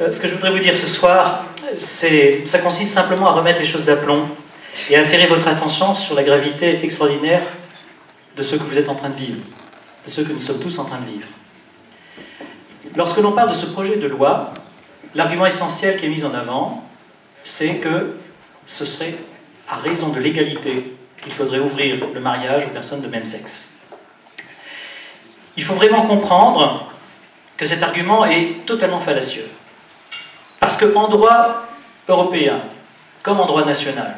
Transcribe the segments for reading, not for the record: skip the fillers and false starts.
Ce que je voudrais vous dire ce soir, ça consiste simplement à remettre les choses d'aplomb et à attirer votre attention sur la gravité extraordinaire de ce que vous êtes en train de vivre, de ce que nous sommes tous en train de vivre. Lorsque l'on parle de ce projet de loi, l'argument essentiel qui est mis en avant, c'est que ce serait à raison de l'égalité qu'il faudrait ouvrir le mariage aux personnes de même sexe. Il faut vraiment comprendre que cet argument est totalement fallacieux. Parce qu'en droit européen, comme en droit national,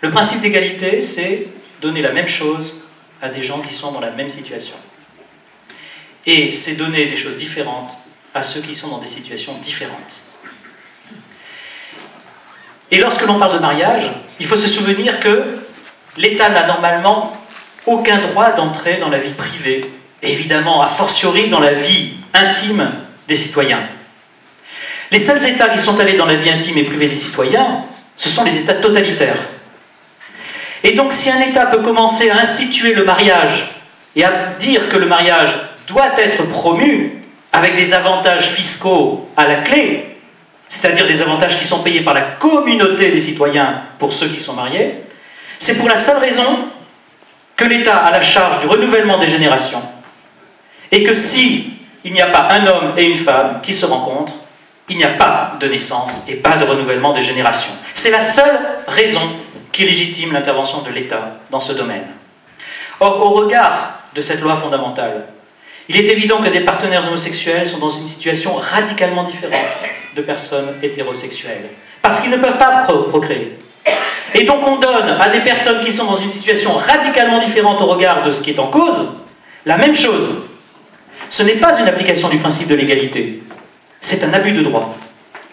le principe d'égalité, c'est donner la même chose à des gens qui sont dans la même situation. Et c'est donner des choses différentes à ceux qui sont dans des situations différentes. Et lorsque l'on parle de mariage, il faut se souvenir que l'État n'a normalement aucun droit d'entrer dans la vie privée, et évidemment, a fortiori, dans la vie intime des citoyens. Les seuls États qui sont allés dans la vie intime et privée des citoyens, ce sont les États totalitaires. Et donc, si un État peut commencer à instituer le mariage et à dire que le mariage doit être promu avec des avantages fiscaux à la clé, c'est-à-dire des avantages qui sont payés par la communauté des citoyens pour ceux qui sont mariés, c'est pour la seule raison que l'État a la charge du renouvellement des générations et que si il n'y a pas un homme et une femme qui se rencontrent, il n'y a pas de naissance et pas de renouvellement des générations. C'est la seule raison qui légitime l'intervention de l'État dans ce domaine. Or, au regard de cette loi fondamentale, il est évident que des partenaires homosexuels sont dans une situation radicalement différente de personnes hétérosexuelles, parce qu'ils ne peuvent pas procréer. Et donc on donne à des personnes qui sont dans une situation radicalement différente au regard de ce qui est en cause, la même chose. Ce n'est pas une application du principe de l'égalité, c'est un abus de droit.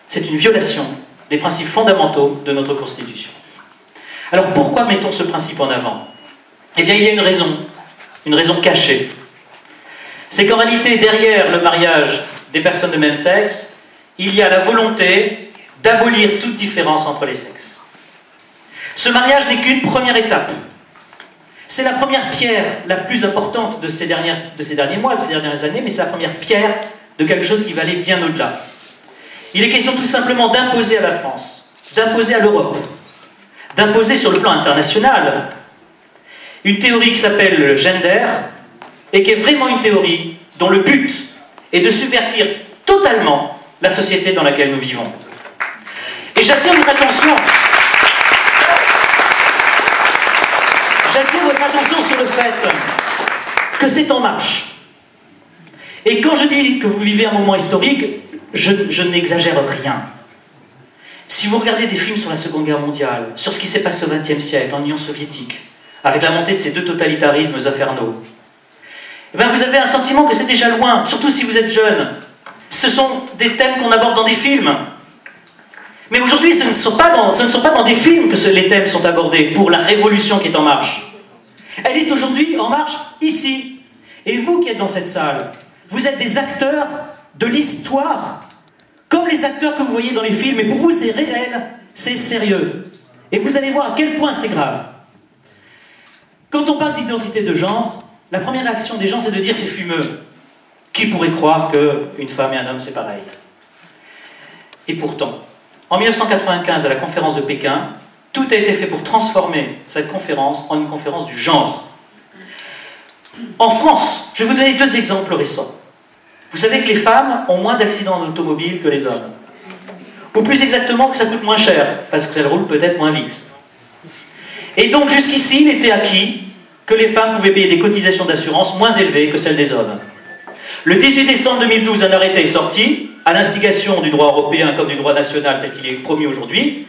C'est une violation des principes fondamentaux de notre Constitution. Alors pourquoi mettons ce principe en avant? Eh bien il y a une raison cachée. C'est qu'en réalité, derrière le mariage des personnes de même sexe, il y a la volonté d'abolir toute différence entre les sexes. Ce mariage n'est qu'une première étape. C'est la première pierre la plus importante de ces derniers mois, de ces dernières années, mais c'est la première pierre de quelque chose qui va aller bien au-delà. Il est question tout simplement d'imposer à la France, d'imposer à l'Europe, d'imposer sur le plan international une théorie qui s'appelle le gender et qui est vraiment une théorie dont le but est de subvertir totalement la société dans laquelle nous vivons. Et j'attire votre attention sur le fait que c'est en marche. Et quand je dis que vous vivez un moment historique, je n'exagère rien. Si vous regardez des films sur la Seconde Guerre mondiale, sur ce qui s'est passé au XXe siècle, en Union soviétique, avec la montée de ces deux totalitarismes infernaux, eh bien vous avez un sentiment que c'est déjà loin, surtout si vous êtes jeune. Ce sont des thèmes qu'on aborde dans des films. Mais aujourd'hui, ce ne sont pas dans des films que les thèmes sont abordés pour la révolution qui est en marche. Elle est aujourd'hui en marche ici. Et vous qui êtes dans cette salle, vous êtes des acteurs de l'histoire, comme les acteurs que vous voyez dans les films. Et pour vous, c'est réel, c'est sérieux. Et vous allez voir à quel point c'est grave. Quand on parle d'identité de genre, la première réaction des gens, c'est de dire c'est fumeux. Qui pourrait croire qu'une femme et un homme, c'est pareil? Et pourtant, en 1995, à la conférence de Pékin, tout a été fait pour transformer cette conférence en une conférence du genre. En France, je vais vous donner deux exemples récents. Vous savez que les femmes ont moins d'accidents d'automobile que les hommes. Ou plus exactement, que ça coûte moins cher, parce qu'elles roulent peut-être moins vite. Et donc, jusqu'ici, il était acquis que les femmes pouvaient payer des cotisations d'assurance moins élevées que celles des hommes. Le 18 décembre 2012, un arrêté est sorti, à l'instigation du droit européen comme du droit national tel qu'il est promis aujourd'hui,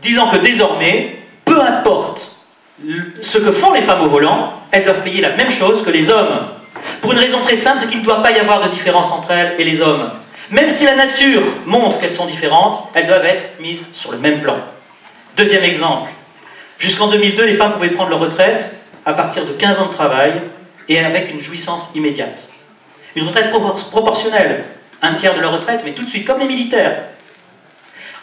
disant que désormais, peu importe ce que font les femmes au volant, elles doivent payer la même chose que les hommes. Pour une raison très simple, c'est qu'il ne doit pas y avoir de différence entre elles et les hommes. Même si la nature montre qu'elles sont différentes, elles doivent être mises sur le même plan. Deuxième exemple, jusqu'en 2002, les femmes pouvaient prendre leur retraite à partir de 15 ans de travail et avec une jouissance immédiate. Une retraite proportionnelle, un tiers de leur retraite, mais tout de suite, comme les militaires.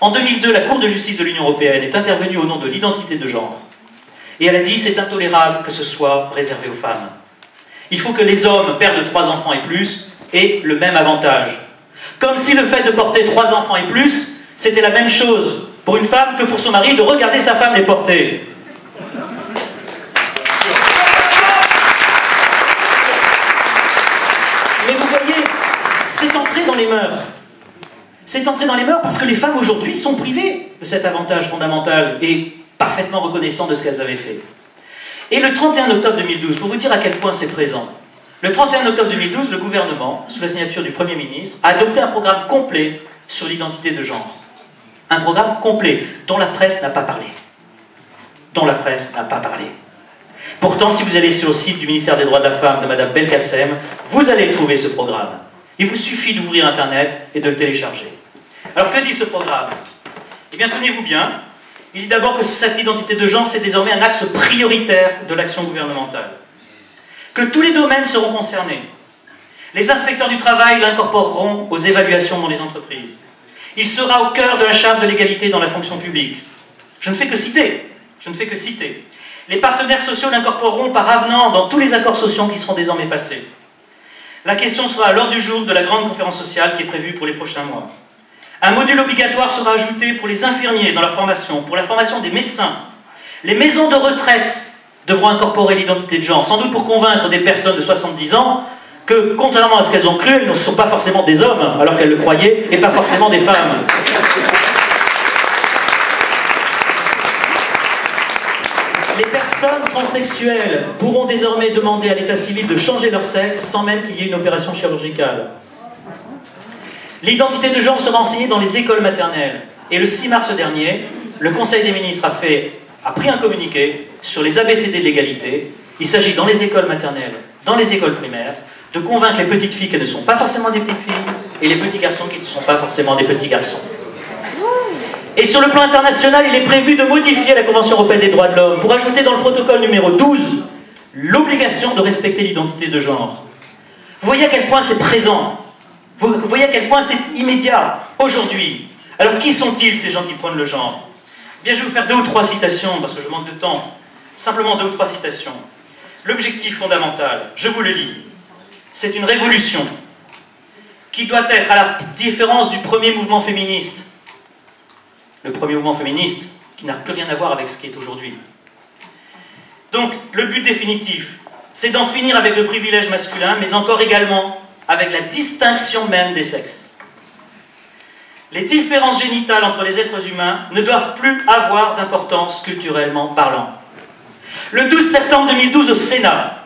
En 2002, la Cour de justice de l'Union européenne est intervenue au nom de l'identité de genre. Et elle a dit, c'est intolérable que ce soit réservé aux femmes. Il faut que les hommes, pères de 3 enfants et plus, aient le même avantage. Comme si le fait de porter 3 enfants et plus, c'était la même chose pour une femme que pour son mari de regarder sa femme les porter. Mais vous voyez, c'est entré dans les mœurs. C'est entré dans les mœurs parce que les femmes aujourd'hui sont privées de cet avantage fondamental et parfaitement reconnaissant de ce qu'elles avaient fait. Et le 31 octobre 2012, pour vous dire à quel point c'est présent, le 31 octobre 2012, le gouvernement, sous la signature du Premier ministre, a adopté un programme complet sur l'identité de genre. Un programme complet dont la presse n'a pas parlé. Dont la presse n'a pas parlé. Pourtant, si vous allez sur le site du ministère des Droits de la Femme de Madame Belkacem, vous allez trouver ce programme. Il vous suffit d'ouvrir Internet et de le télécharger. Alors que dit ce programme? Eh bien, tenez-vous bien. Il dit d'abord que cette identité de genre, c'est désormais un axe prioritaire de l'action gouvernementale. Que tous les domaines seront concernés. Les inspecteurs du travail l'incorporeront aux évaluations dans les entreprises. Il sera au cœur de la charte de l'égalité dans la fonction publique. Je ne fais que citer. Je ne fais que citer. Les partenaires sociaux l'incorporeront par avenant dans tous les accords sociaux qui seront désormais passés. La question sera à l'ordre du jour de la grande conférence sociale qui est prévue pour les prochains mois. Un module obligatoire sera ajouté pour les infirmiers dans la formation, pour la formation des médecins. Les maisons de retraite devront incorporer l'identité de genre, sans doute pour convaincre des personnes de 70 ans que, contrairement à ce qu'elles ont cru, elles ne sont pas forcément des hommes, alors qu'elles le croyaient, et pas forcément des femmes. Les personnes transsexuelles pourront désormais demander à l'état civil de changer leur sexe sans même qu'il y ait une opération chirurgicale. L'identité de genre sera enseignée dans les écoles maternelles. Et le 6 mars dernier, le Conseil des ministres a pris un communiqué sur les ABCD de l'égalité. Il s'agit dans les écoles maternelles, dans les écoles primaires, de convaincre les petites filles qu'elles ne sont pas forcément des petites filles et les petits garçons qui ne sont pas forcément des petits garçons. Et sur le plan international, il est prévu de modifier la Convention européenne des droits de l'homme pour ajouter dans le protocole numéro 12 l'obligation de respecter l'identité de genre. Vous voyez à quel point c'est présent. Vous voyez à quel point c'est immédiat, aujourd'hui. Alors qui sont-ils, ces gens qui pointent le genre? Eh bien, je vais vous faire 2 ou 3 citations, parce que je manque de temps. Simplement 2 ou 3 citations. L'objectif fondamental, je vous le lis, c'est une révolution qui doit être, à la différence du premier mouvement féministe, le premier mouvement féministe qui n'a plus rien à voir avec ce qui est aujourd'hui. Donc, le but définitif, c'est d'en finir avec le privilège masculin, mais encore également avec la distinction même des sexes. Les différences génitales entre les êtres humains ne doivent plus avoir d'importance culturellement parlant. Le 12 septembre 2012 au Sénat,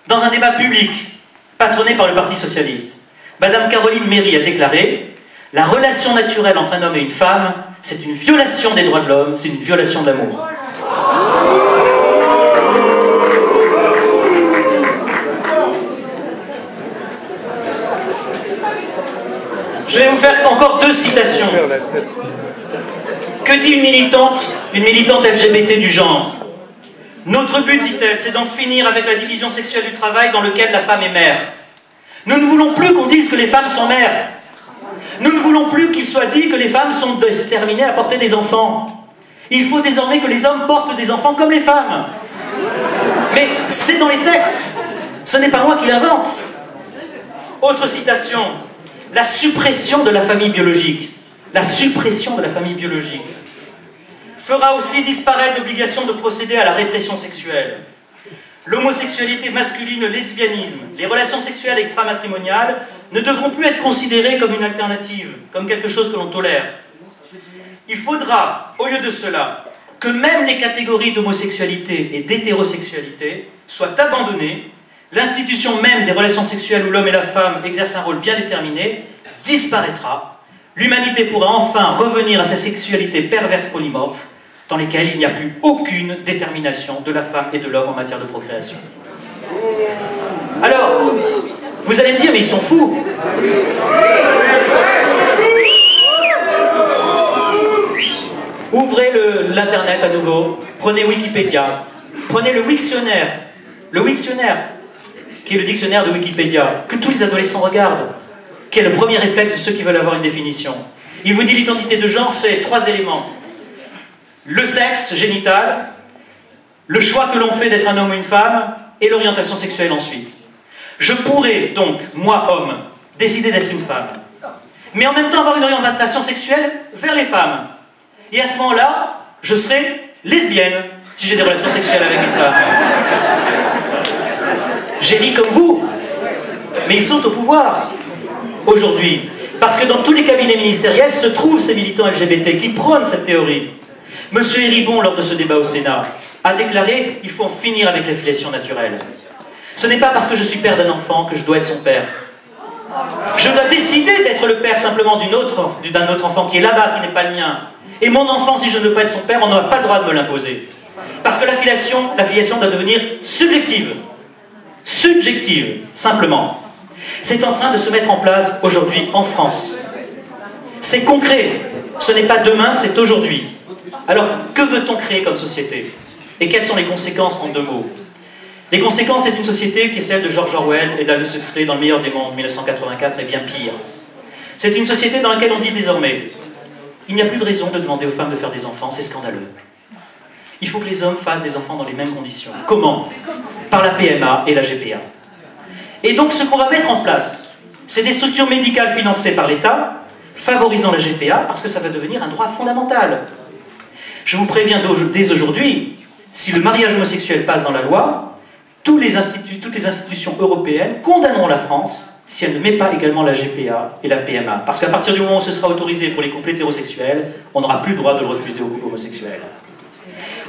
dans un débat public patronné par le Parti socialiste, Madame Caroline Méry a déclaré « La relation naturelle entre un homme et une femme, c'est une violation des droits de l'homme, c'est une violation de l'amour. » Je vais vous faire encore 2 citations. Que dit une militante LGBT du genre? Notre but, dit-elle, c'est d'en finir avec la division sexuelle du travail dans lequel la femme est mère. Nous ne voulons plus qu'on dise que les femmes sont mères. Nous ne voulons plus qu'il soit dit que les femmes sont destinées à porter des enfants. Il faut désormais que les hommes portent des enfants comme les femmes. Mais c'est dans les textes. Ce n'est pas moi qui l'invente. Autre citation. La suppression de la famille biologique. La suppression de la famille biologique fera aussi disparaître l'obligation de procéder à la répression sexuelle. L'homosexualité masculine, le lesbianisme, les relations sexuelles extramatrimoniales ne devront plus être considérées comme une alternative, comme quelque chose que l'on tolère. Il faudra, au lieu de cela, que même les catégories d'homosexualité et d'hétérosexualité soient abandonnées, l'institution même des relations sexuelles où l'homme et la femme exercent un rôle bien déterminé disparaîtra. L'humanité pourra enfin revenir à sa sexualité perverse polymorphe, dans lesquelles il n'y a plus aucune détermination de la femme et de l'homme en matière de procréation. Alors, vous allez me dire, mais ils sont fous. Ouvrez l'internet à nouveau, prenez Wikipédia, prenez le Wiktionnaire, qui est le dictionnaire de Wikipédia, que tous les adolescents regardent, qui est le premier réflexe de ceux qui veulent avoir une définition. Il vous dit l'identité de genre, c'est 3 éléments. Le sexe génital, le choix que l'on fait d'être un homme ou une femme, et l'orientation sexuelle ensuite. Je pourrais donc, moi homme, décider d'être une femme. mais en même temps avoir une orientation sexuelle vers les femmes. Et à ce moment-là, je serai lesbienne, si j'ai des relations sexuelles avec une femme. J'ai dit comme vous, mais ils sont au pouvoir aujourd'hui. Parce que dans tous les cabinets ministériels se trouvent ces militants LGBT qui prônent cette théorie. Monsieur Héribon, lors de ce débat au Sénat, a déclaré qu'il faut en finir avec la filiation naturelle. Ce n'est pas parce que je suis père d'un enfant que je dois être son père. Je dois décider d'être le père simplement d'un autre enfant qui est là-bas, qui n'est pas le mien. Et mon enfant, si je ne veux pas être son père, on n'aura pas le droit de me l'imposer. Parce que la filiation doit devenir subjective. Subjective, simplement. C'est en train de se mettre en place aujourd'hui en France. C'est concret. Ce n'est pas demain, c'est aujourd'hui. Alors, que veut-on créer comme société? Et quelles sont les conséquences en 2 mots? Les conséquences, c'est une société qui est celle de George Orwell et d'Aldous Huxley dans Le Meilleur des mondes, 1984, et bien pire. C'est une société dans laquelle on dit désormais il n'y a plus de raison de demander aux femmes de faire des enfants, c'est scandaleux. Il faut que les hommes fassent des enfants dans les mêmes conditions. Comment? Par la PMA et la GPA. Et donc ce qu'on va mettre en place, c'est des structures médicales financées par l'État, favorisant la GPA, parce que ça va devenir un droit fondamental. Je vous préviens dès aujourd'hui, si le mariage homosexuel passe dans la loi, toutes les institutions européennes condamneront la France si elle ne met pas également la GPA et la PMA. Parce qu'à partir du moment où ce sera autorisé pour les couples hétérosexuels, on n'aura plus le droit de le refuser aux couples homosexuels.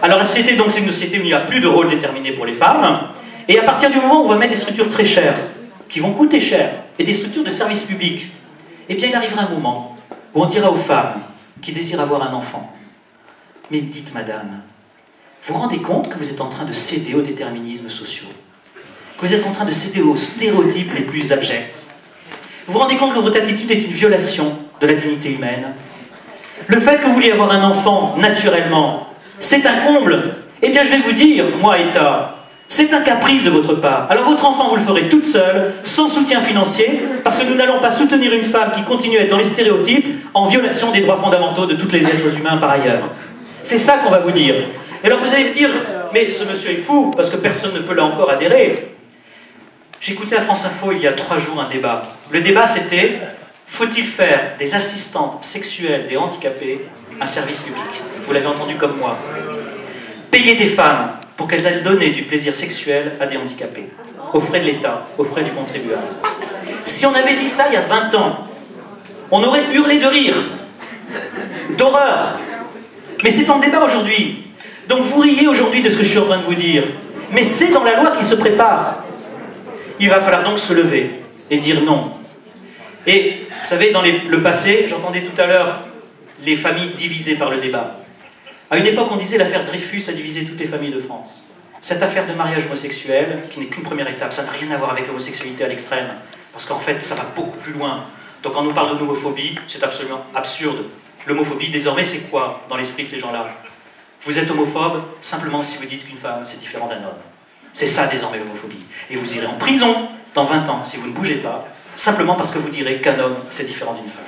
Alors la société, donc, c'est une société où il n'y a plus de rôle déterminé pour les femmes, et à partir du moment où on va mettre des structures très chères, qui vont coûter cher, et des structures de service public, eh bien il arrivera un moment où on dira aux femmes qui désirent avoir un enfant, mais dites madame, vous vous rendez compte que vous êtes en train de céder aux déterminismes sociaux, que vous êtes en train de céder aux stéréotypes les plus abjects. Vous vous rendez compte que votre attitude est une violation de la dignité humaine. Le fait que vous vouliez avoir un enfant naturellement, c'est un comble. Eh bien je vais vous dire, moi État, c'est un caprice de votre part. Alors votre enfant vous le ferez toute seule, sans soutien financier, parce que nous n'allons pas soutenir une femme qui continue à être dans les stéréotypes, en violation des droits fondamentaux de tous les êtres humains par ailleurs. C'est ça qu'on va vous dire. Et alors vous allez me dire, mais ce monsieur est fou, parce que personne ne peut là encore adhérer. J'écoutais à France Info il y a 3 jours un débat. Le débat c'était, faut-il faire des assistantes sexuelles des handicapés un service public? Vous l'avez entendu comme moi. Payer des femmes pour qu'elles aillent donner du plaisir sexuel à des handicapés, aux frais de l'État, aux frais du contribuable. Si on avait dit ça il y a 20 ans, on aurait hurlé de rire, d'horreur. Mais c'est en débat aujourd'hui. Donc vous riez aujourd'hui de ce que je suis en train de vous dire. Mais c'est dans la loi qui se prépare. Il va falloir donc se lever et dire non. Et vous savez, dans le passé, j'entendais tout à l'heure les familles divisées par le débat. À une époque, on disait l'affaire Dreyfus a divisé toutes les familles de France. Cette affaire de mariage homosexuel, qui n'est qu'une première étape, ça n'a rien à voir avec l'homosexualité à l'extrême, parce qu'en fait, ça va beaucoup plus loin. Donc quand on nous parle de l'homophobie, c'est absolument absurde. L'homophobie, désormais, c'est quoi dans l'esprit de ces gens-là? Vous êtes homophobe simplement si vous dites qu'une femme, c'est différent d'un homme. C'est ça, désormais, l'homophobie. Et vous irez en prison dans 20 ans, si vous ne bougez pas, simplement parce que vous direz qu'un homme, c'est différent d'une femme.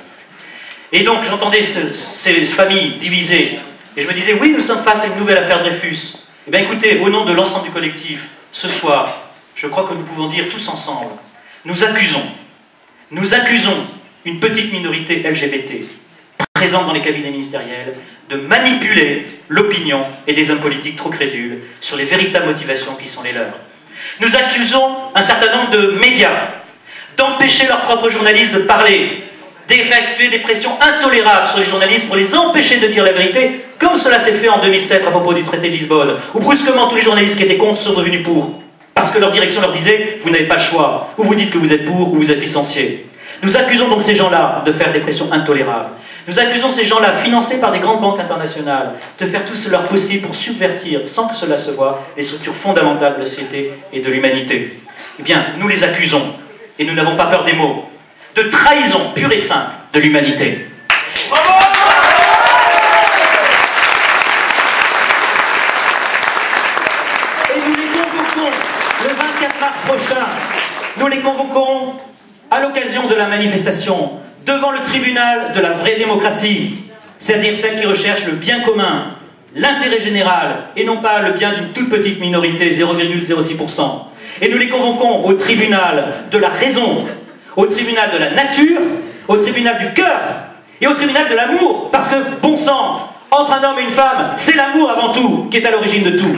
Et donc, j'entendais ces familles divisées, et je me disais, oui, nous sommes face à une nouvelle affaire Dreyfus. Eh bien, écoutez, au nom de l'ensemble du collectif, ce soir, je crois que nous pouvons dire tous ensemble, nous accusons une petite minorité LGBT, présente dans les cabinets ministériels, de manipuler l'opinion et des hommes politiques trop crédules sur les véritables motivations qui sont les leurs. Nous accusons un certain nombre de médias d'empêcher leurs propres journalistes de parler, d'effectuer des pressions intolérables sur les journalistes pour les empêcher de dire la vérité, comme cela s'est fait en 2007 à propos du traité de Lisbonne, où brusquement tous les journalistes qui étaient contre sont devenus pour, parce que leur direction leur disait « vous n'avez pas le choix, ou vous dites que vous êtes pour, ou vous êtes licencié ». Nous accusons donc ces gens-là de faire des pressions intolérables. Nous accusons ces gens-là, financés par des grandes banques internationales, de faire tout leur possible pour subvertir, sans que cela se voie, les structures fondamentales de la société et de l'humanité. Eh bien, nous les accusons, et nous n'avons pas peur des mots, de trahison pure et simple de l'humanité. Et nous les convoquons le 24 mars prochain, nous les convoquons à l'occasion de la manifestation devant le tribunal de la vraie démocratie, c'est-à-dire celle qui recherche le bien commun, l'intérêt général, et non pas le bien d'une toute petite minorité, 0,06%. Et nous les convoquons au tribunal de la raison, au tribunal de la nature, au tribunal du cœur et au tribunal de l'amour, parce que, bon sang, entre un homme et une femme, c'est l'amour avant tout qui est à l'origine de tout.